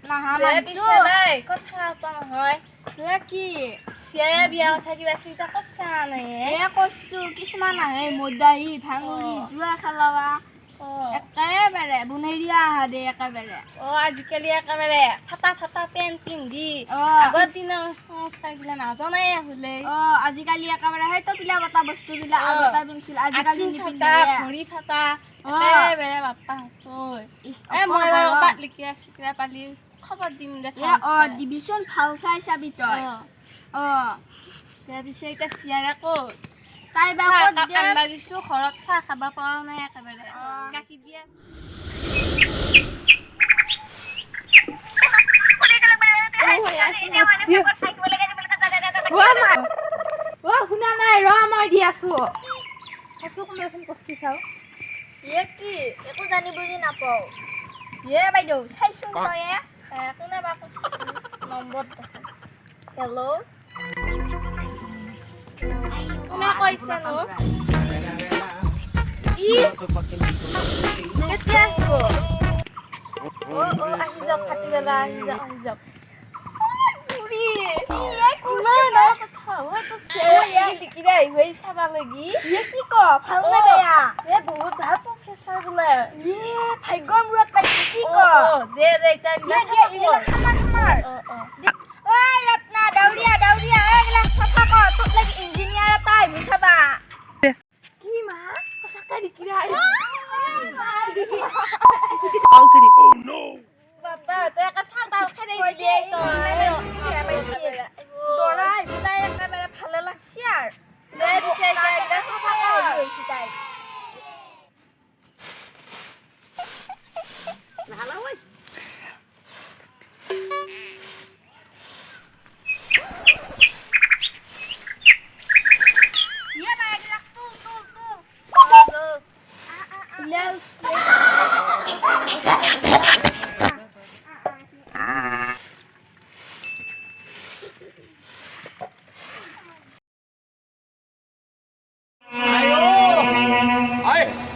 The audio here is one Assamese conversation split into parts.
নাহা দে মানুহটো পিছে নাই কথা এটা নহয় এ কি চিয়াৰে বিয়া কথা কিবা চিন্তা কৰছা নাই এ কৈছো কিছুমান আহে মদাহী ভাঙুৰি জুৱা খেলাৱা একেবাৰে বুনেৰিয়া আহা দে একেবাৰে আজিকালি একেবাৰে ফাটা ফাটা পেণ্ট পিন্ধি আগৰ দিনৰ সংস্কাৰগিলা নাজানাই হ'লে আজিকালি একেবাৰে সেইটো পিলা বতা বস্তুবিলাক আগতে পিন্ধিছিল আজিকালি নিপিন্ধে ভৰি ফাটা একেবাৰে বাপ্পা হাঁচৈ মই বাৰু তাত লিখিয়া চিকিৰা পালি খবৰ দিম দে দিবিচোন ভাল চাই চাবি তই পিছে এতিয়া চিয়াৰে ক'ত তাই বা ক'ত আনবা দিছোঁ ঘৰত চাহ খাব পৰা নাই একেবাৰে গাখীৰ দিয়া শুনা নাই ৰ মই দি আছো কোনোবাখন কচি চাওঁ কি একো জানি বুজি নাপাওঁ বাইদেউ চাইচোন তই কোনে বা নম্বৰ হেল্ল' কোনে কৈছে নো কেতিয়া আহিব আহি যাওক ভাটিবেলা আহি যাওক চাবা লাগি কি ক ভাল নে বেয়া বহুত ভাল প্ৰফেচাৰ বোলে ভাগ্যৰ মূৰত পাইছে কি ক ৰত্না দাউৰিয়া দাউৰিয়া এইবিলাক চাফা কৰ তোক লাগি ইঞ্জিনিয়াৰ এটা আহিবি চাবা কি মা সঁচাকে দেখিৰা বাবা তই একে চাল খাই দিলি দৰাই বুজাই একেবাৰে ভালে লাগছি আৰু তাই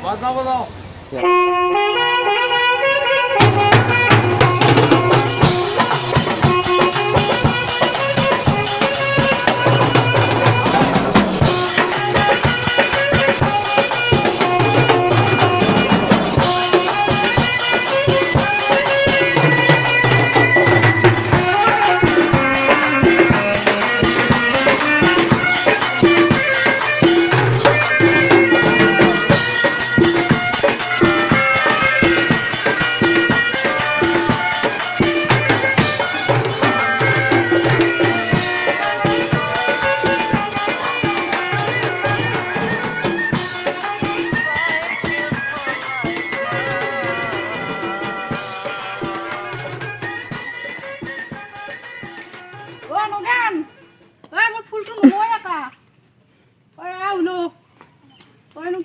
बात ना बताओ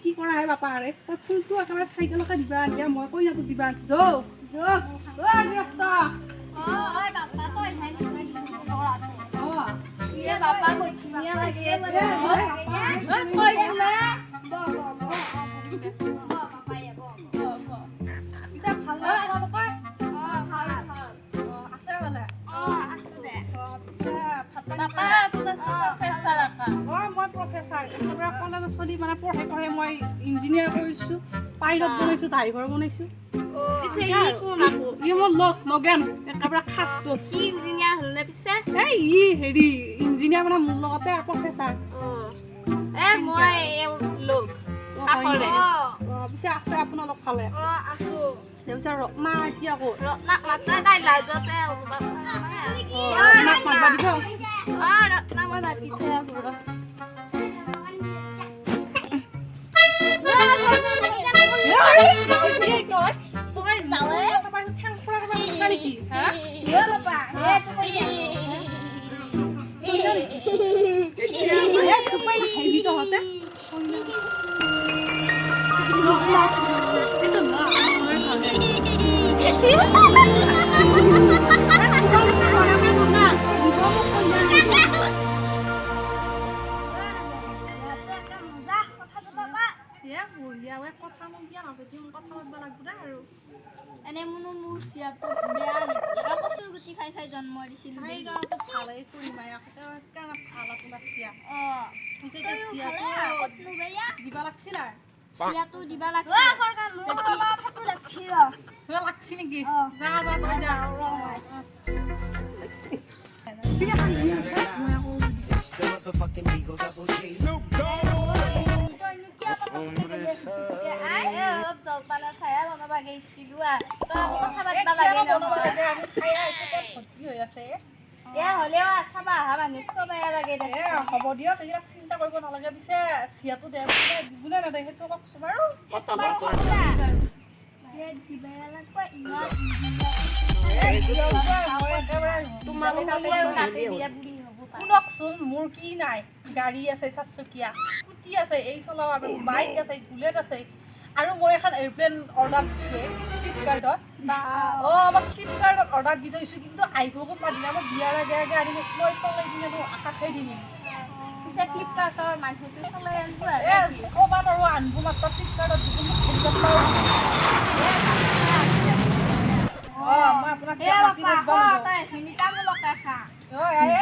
কি কৰা হে বাপা আৰে ফুলটো একেবাৰে চাইকেলকে দিবা দিয়া মই কৈ যাতো দিবা যাও বাপা কৈ ধুনীয়া লাগি মই ইঞ্জিনিয়াৰ কৰিছো পাইলট বনাইছো ড্ৰাইভাৰ বনাইছো মোৰ লগ নগেন একেবাৰে খাচ ইঞ্জিনিয়াৰ হ'লনে পিছে হেৰি ইঞ্জিনিয়াৰ মানে মোৰ লগতে প্ৰফেচাৰ মই পিছে আছে আপোনালোক ফালে তাৰপিছত ৰত্না এতিয়া ক'ত ৰত্নাক মাতা তাই লাজতে ৰত্নাক মাতবা দিব ৰত্না মই মাতি থৈ আহো এনে মনো মোৰ চিয়াটো বেয়া নেকি খাই খাই জন্ম দিছিলোঁ এই গাঁৱতো ভাল এই কৰি মায়ে কেনে ভাল আপোনাৰ চিয়া অঁ এতিয়া চিয়াটো ক'তনো বেয়া দিবা লাগছিল আৰু চিয়াটো দিবা লাগছে লাগছি ৰ কিবা লাগছি নেকি অঁ। যা যা তই যা অলপ জলপানৰ চাহে বনাব গৈছিলোঁ আৰু তই আকৌ কথা পাতিব লাগে নহয় হ'লেও চাবা অহা মানুহ খুৱাব লাগে দে হ'ব দিয়ক এইবিলাক চিন্তা কৰিব নালাগে পিছে চিয়াটো দে দিবনে নেদে সেইটো কওকচোন বাৰু শুনকচোন মোৰ কি নাই গাড়ী আছে চাৰচকীয়া স্কুটি আছে এই চলাব বাইক আছে বুলেট আছে আৰু মই এখন এৰোপ্লেন অৰ্ডাৰ দিছোঁ ফ্লিপকাৰ্টত মই ফ্লিপকাৰ্টত অৰ্ডাৰ দি থৈছোঁ কিন্তু আহিবও পাৰিলে মই বিয়াৰ আগে আগে আনি মই তলাই কিনে আকাশে দি দিম পিছে ফ্লিপকাৰ্টৰ মানুহটো চলাই আনিব ক'ব নোৱাৰোঁ আনিব মাত্ৰ ফ্লিপকাৰ্টত দিব মোক হেৰিকত পাৰোঁ মই আপোনাক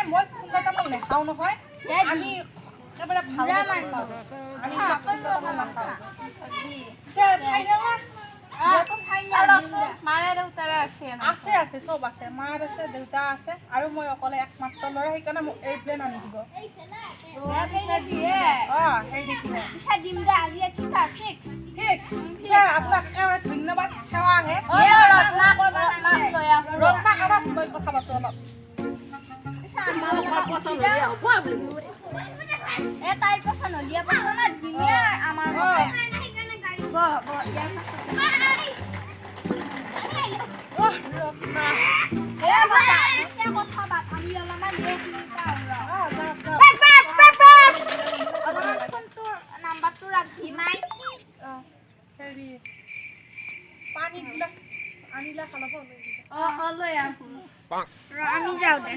মই কোনোবা তামোল নেখাওঁ নহয় আমি একেবাৰে ভাল মাৰে দেউতাৰে আছে আছে আছে চব আছে মাৰ আছে দেউতা আছে আৰু মই অকলে একমাত্ৰ ল'ৰা সেইকাৰণে মোক এৰোপ্লেন আনি দিব সেই দেখিলে ঠিক আপোনাক একেবাৰে ধন্যবাদ সেৱা আহে ৰক্ষা কৰক মই কথা পাতো অলপ তাইৰ পচন্দ হলিয়া পচন্দ দিমে আমাৰ নাম্বাৰটো ৰাখি নাই হেৰি পানী গিলাচ আনিলা খালাব লৈ আহো আমি যাওঁ দে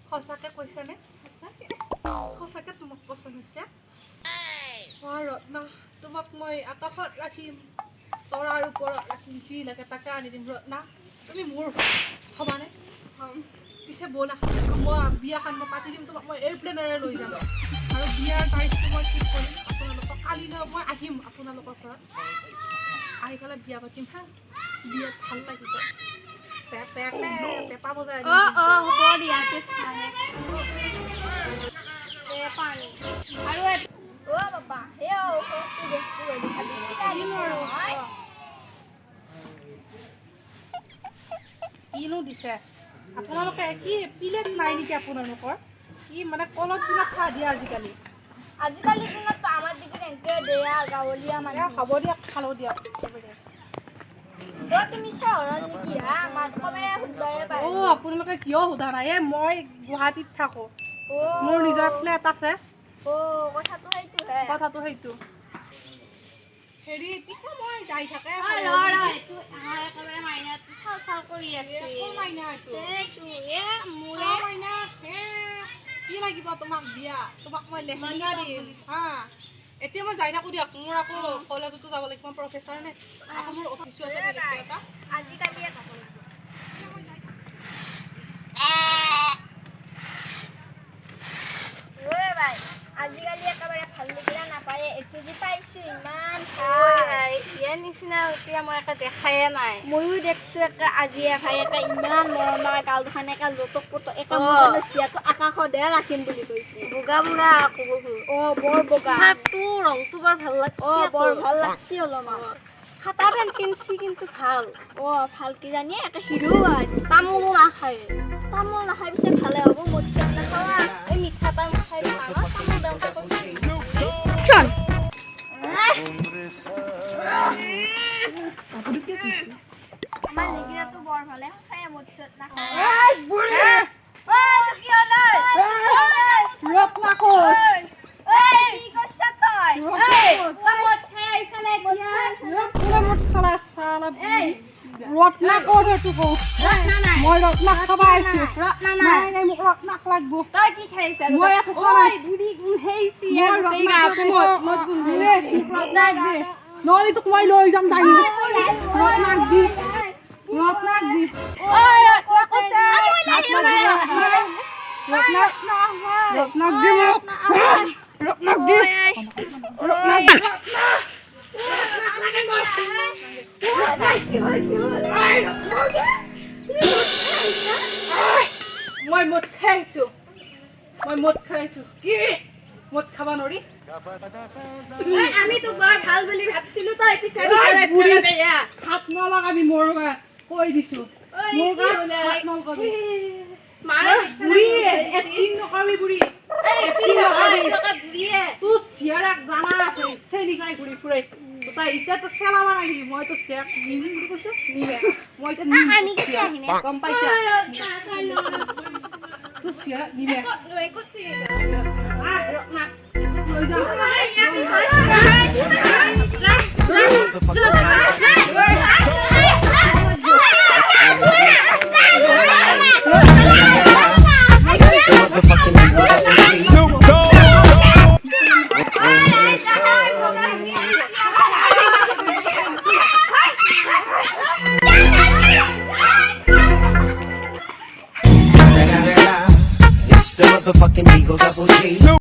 সঁচাকে কৈছেনে সঁচাকে তোমাক পচন্দ হৈছে ৰত্না তোমাক মই আকাশত ৰাখিম তৰাৰ ওপৰত ৰাখিম যি লাগে তাকে আনি দিম ৰত্না তুমি মোৰ হ'বানে পিছে ব'লা মই বিয়াখন মই পাতি দিম তোমাক মই এৰোপ্লেনেৰে লৈ যাম আৰু বিয়াৰ তাৰিখটো মই ঠিক কৰিম আপোনালোকক কালিলৈ মই আহিম আপোনালোকৰ ঘৰত আহি পেলাই বিয়া পাতিম হা বিয়াত ভাল লাগিব পেপা বজাই হ'ব দিয়া আৰু বাবা কিনো দিছে আপোনালোকে কি প্লেট নাই নেকি আপোনালোকৰ কি মানে কলত দিনত খা দিয়া আজিকালি আজিকালি দিনত আমাৰ দিকে এনেকে দেয়া গাঁৱলীয়া মানুহ হ'ব দিয়ক খালো দিয়ক তুমি চহৰত নেকি হা মাত কমে সুধায়ে পায় আপোনালোকে কিয় সোধা নাই মই গুৱাহাটীত থাকোঁ অ মোৰ নিজৰ ফ্লেট আছে কথাটো সেইটোহে কথাটো সেইটো হেৰি পিছে মই যাই থাকে একেবাৰে মাইনাটো চাল চাল কৰি আছে কি লাগিব তোমাক বিয়া তোমাক মই লেহেংগা দিম হা এতিয়া মই যাই থাকোঁ দিয়ক মোৰ আকৌ কলেজতো যাব লাগিব মই প্ৰফেচাৰ নে আকৌ মোৰ অফিচো আছে বেলেগ এটা আজিকালিয়ে যাব ভাই আজিকালি একেবাৰে ভাল লাগিলে নাপায়ে এইটো যে পাইছোঁ ইমান ভাল ইয়াৰ নিচিনা এতিয়া মই একে দেখায়ে নাই ময়ো দেখছোঁ একে আজি একে ইমান মৰমৰ গাল দুখন একে লটক পটক একে মুখত চিয়াটো আকাশতে ৰাখিম বুলি কৈছে বগা বগা আকৌ বহুত বৰ বগা চাৰ্টটো ৰংটো বৰ ভাল লাগছে বৰ ভাল লাগছে অলপমান খাটা পেণ্ট কিনছি কিন্তু ভাল ভাল কিজানি একে হিৰো তামোলো নাখায় তামোল নাখাই পিছে ভালে হ'ব মদ নাখাৱা এই মিঠা তামোল খাই তামোল দামটা কৈছে আমাৰ লিগিৰাটো বৰ ভালে খাই মদ নাখায় ৰত্না ক'ত সেইটো কওঁ মই মই ৰত্নাক খাব আহিছো ৰত্না নাই নাই নাই মোক ৰত্নাক লাগব তই কি খাইছ মই একো খোৱা নাই বুঢ়ী গোন্ধাইছি মই আৰু গোটেই গাটো মদ গোন্ধাইছি ৰত্নাক দি নহ'লে তোক মই লৈ যাম দাঙি ৰত্নাক দি ৰত্নাক দি ঐ ৰত্না কোতে ৰত্নাক ৰত্নাক দি মোক ৰত্নাক দি ৰত্নাক দি মই মদ খাইছো কি মদ খাবা নৰি আমি তো বৰ ভাল বুলি ভাবছিলো তই পিছে বুঢ়ী। বেয়া হাত নলগাবি মোৰ গাত কৈ দিছো মোৰ গাত হাত নলগাবি বুঢ়ী এক্টিং নকৰিবি বুঢ়ী এক্টিং নকৰিবি তোৰ চিয়াৰাক জানা আছে চেনিকাই ঘূৰি ফুৰে তই এতিয়াতো চেলাব নাহিবি মই তো চিয়াক নিম বুলি কৈছো নিমে মই এতিয়া নিম আমি কেতিয়া আহিনে? গম পাইছা তোৰ চিয়াৰাক নিমে ৰত্নাক লৈ It's the motherfucking Eagle Double G.